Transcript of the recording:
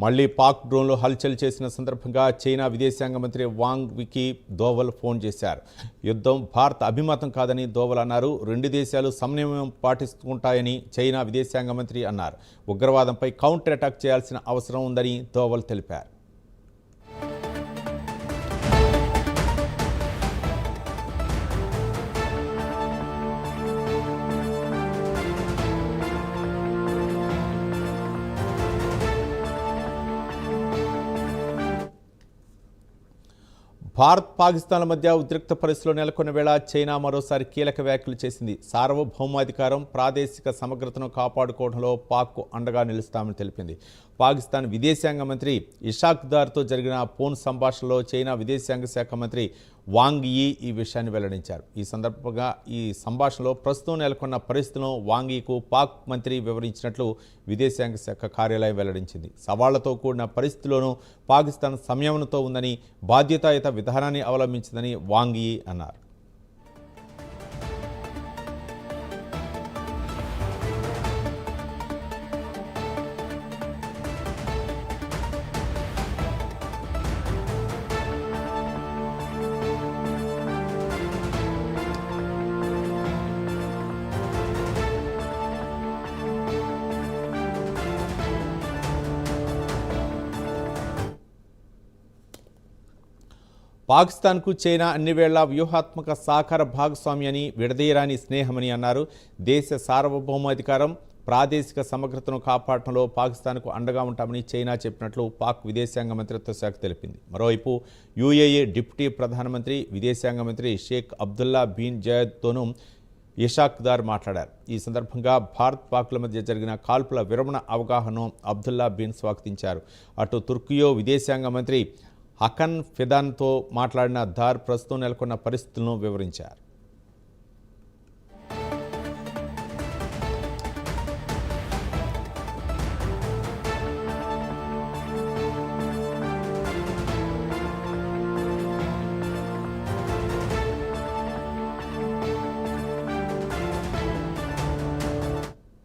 మళ్లీ పాక్ డ్రోన్లు హల్చల్ చేసిన సందర్భంగా చైనా విదేశాంగ మంత్రి వాంగ్ వికి దోవల్ ఫోన్ చేశారు. యుద్ధం భారత అభిమతం కాదని దోవల్ అన్నారు. రెండు దేశాలు సమన్వయం పాటిస్తుంటాయని చైనా విదేశాంగ మంత్రి అన్నారు. ఉగ్రవాదంపై కౌంటర్ అటాక్ చేయాల్సిన అవసరం ఉందని దోవల్ తెలిపారు. భారత్ పాకిస్తాన్ల మధ్య ఉద్రిక్త పరిస్థితులు నెలకొన్న వేళ చైనా మరోసారి కీలక వ్యాఖ్యలు చేసింది. సార్వభౌమాధికారం, ప్రాదేశిక సమగ్రతను కాపాడుకోవడంలో పాక్కు అండగా నిలుస్తామని తెలిపింది. పాకిస్తాన్ విదేశాంగ మంత్రి ఇషాక్ దార్తో జరిగిన ఫోన్ సంభాషణలో చైనా విదేశాంగ శాఖ మంత్రి వాంగ్ యీ ఈ విషయాన్ని వెల్లడించారు. ఈ సందర్భంగా ఈ సంభాషణలో ప్రస్తుతం నెలకొన్న పరిస్థితులను వాంగ్ యీకు పాక్ మంత్రి వివరించినట్లు విదేశాంగ శాఖ కార్యాలయం వెల్లడించింది. సవాళ్లతో కూడిన పరిస్థితుల్లోనూ పాకిస్తాన్ సంయమనంతో ఉందని, బాధ్యతాయుత విధానాన్ని అవలంబించిందని వాంగ్ యీ అన్నారు. పాకిస్తాన్కు చైనా అన్ని వేళ వ్యూహాత్మక సహకార భాగస్వామి అని, విడదీయరాని స్నేహమని అన్నారు. దేశ సార్వభౌమాధికారం, ప్రాదేశిక సమగ్రతను కాపాడటంలో పాకిస్తాన్కు అండగా ఉంటామని చైనా చెప్పినట్లు పాక్ విదేశాంగ మంత్రిత్వ శాఖ తెలిపింది. మరోవైపు యూఏఈ డిప్యూటీ ప్రధానమంత్రి, విదేశాంగ మంత్రి షేక్ అబ్దుల్లా బిన్ జయద్తోనూ ఇషాక్ దార్ మాట్లాడారు. ఈ సందర్భంగా భారత్ పాక్ల మధ్య జరిగిన కాల్పుల విరమణ అవగాహనను అబ్దుల్లా బిన్ స్వాగతించారు. అటు తుర్కియో విదేశాంగ మంత్రి హకన్ ఫిదాన్తో మాట్లాడిన దార్ ప్రస్తుతం నెలకొన్న పరిస్థితులను వివరించారు.